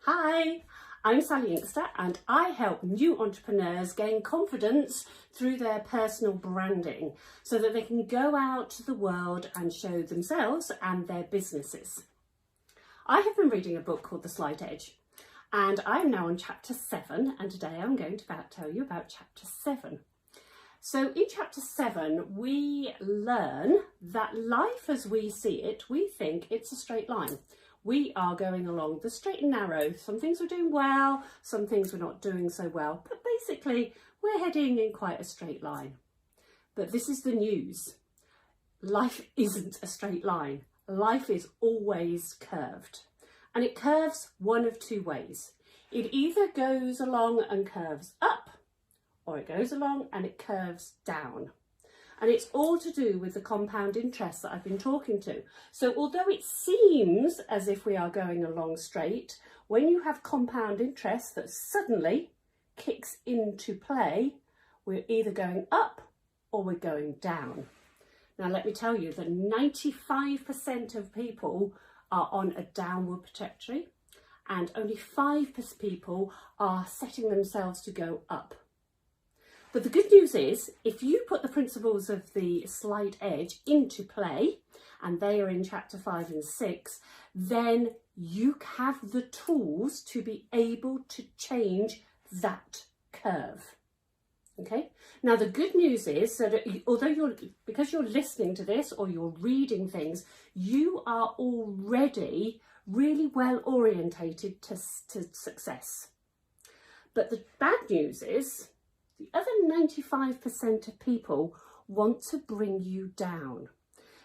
Hi, I'm Sally Inkster and I help new entrepreneurs gain confidence through their personal branding so that they can go out to the world and show themselves and their businesses. I have been reading a book called The Slight Edge and I'm now on chapter 7, and today I'm going to tell you about chapter 7. So in chapter 7 we learn that life as we see it, we think it's a straight line. We are going along the straight and narrow. Some things we're doing well, some things we're not doing so well, but basically we're heading in quite a straight line. But this is the news. Life isn't a straight line. Life is always curved, and it curves one of two ways. It either goes along and curves up, or it goes along and it curves down. And it's all to do with the compound interest that I've been talking to. So although it seems as if we are going along straight, when you have compound interest that suddenly kicks into play, we're either going up or we're going down. Now let me tell you that 95% of people are on a downward trajectory and only 5% people are setting themselves to go up. But the good news is, if you put the principles of the slight edge into play, and they are in chapter 5 and 6, then you have the tools to be able to change that curve. Okay? Now the good news is that because you're listening to this or you're reading things, you are already really well orientated to success. But the bad news is, the other 95% of people want to bring you down.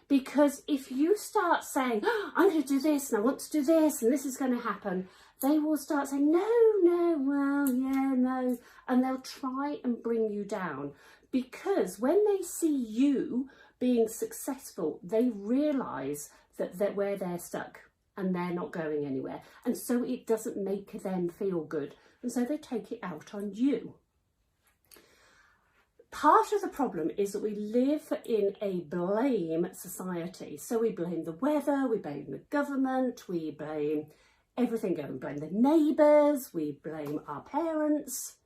Because if you start saying, oh, I'm going to do this and I want to do this and this is going to happen, they will start saying, no, well, yeah, no. And they'll try and bring you down. Because when they see you being successful, they realise that where they're stuck and they're not going anywhere. And so it doesn't make them feel good. And so they take it out on you. Part of the problem is that we live in a blame society. So we blame the weather, we blame the government, we blame everything. We blame the neighbours, we blame our parents.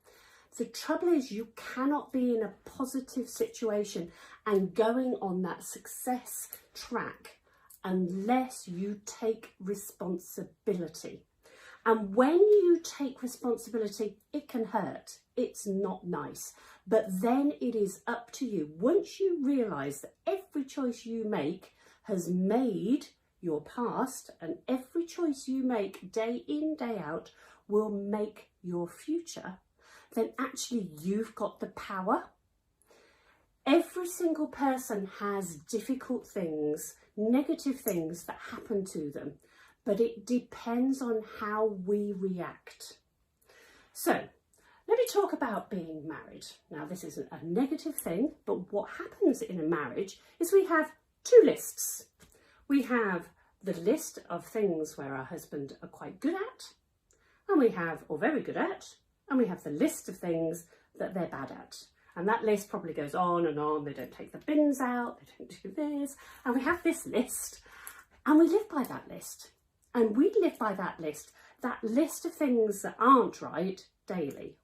The trouble is you cannot be in a positive situation and going on that success track unless you take responsibility. And when you take responsibility, it can hurt. It's not nice. But then it is up to you. Once you realise that every choice you make has made your past, and every choice you make day in, day out will make your future, then actually you've got the power. Every single person has difficult things, negative things that happen to them. But it depends on how we react. So, let me talk about being married. Now, this isn't a negative thing, but what happens in a marriage is we have two lists. We have the list of things where our husband are quite good at, and we have, or very good at, and we have the list of things that they're bad at. And that list probably goes on and on. They don't take the bins out, they don't do this. And we have this list, and we live by that list. And we live by that list of things that aren't right daily.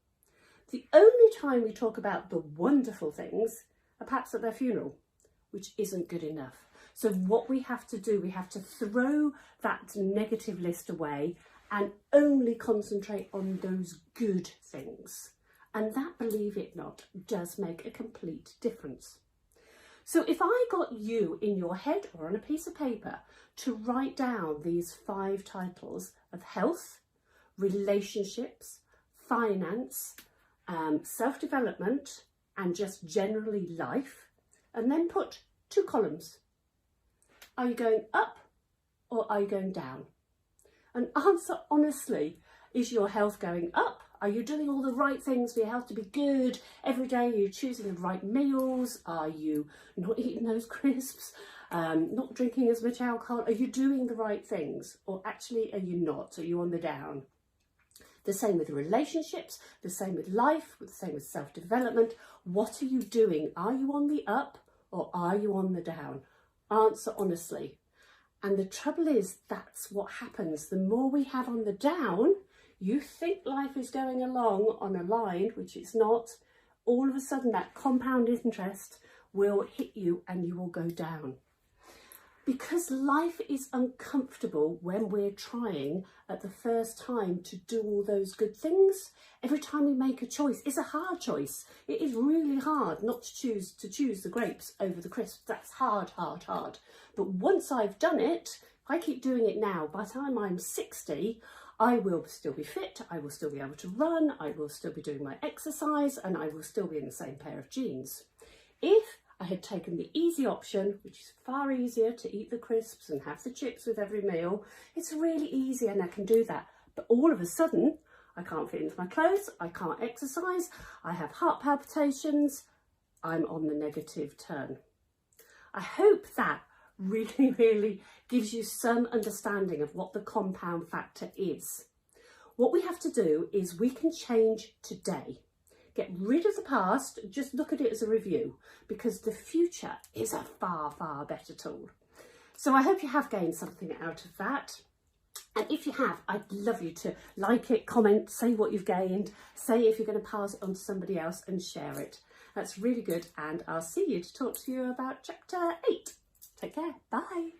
The only time we talk about the wonderful things are perhaps at their funeral, which isn't good enough. So what we have to do, we have to throw that negative list away and only concentrate on those good things. And that, believe it or not, does make a complete difference. So if I got you in your head or on a piece of paper to write down these 5 titles of health, relationships, finance, self-development, and just generally life, and then put 2 columns. Are you going up or are you going down? And answer honestly, is your health going up? Are you doing all the right things for your health to be good? Every day you're choosing the right meals? Are you not eating those crisps? Not drinking as much alcohol? Are you doing the right things? Or actually are you not? Are you on the down? The same with relationships, the same with life, the same with self-development. What are you doing? Are you on the up or are you on the down? Answer honestly. And the trouble is, that's what happens. The more we have on the down, you think life is going along on a line, which it's not, all of a sudden that compound interest will hit you and you will go down. Because life is uncomfortable when we're trying at the first time to do all those good things. Every time we make a choice, it's a hard choice. It is really hard not to choose the grapes over the crisps. That's hard, hard, hard. But once I've done it, if I keep doing it now, by the time I'm 60, I will still be fit, I will still be able to run, I will still be doing my exercise, and I will still be in the same pair of jeans. If I had taken the easy option, which is far easier to eat the crisps and have the chips with every meal, it's really easy and I can do that. But all of a sudden, I can't fit into my clothes, I can't exercise, I have heart palpitations, I'm on the negative turn. I hope that really, really gives you some understanding of what the compound factor is. What we have to do is we can change today. Get rid of the past, just look at it as a review, because the future is a far, far better tool. So I hope you have gained something out of that. And if you have, I'd love you to like it, comment, say what you've gained, say if you're going to pass it on to somebody else and share it. That's really good. And I'll see you to talk to you about chapter 8. Take care. Bye.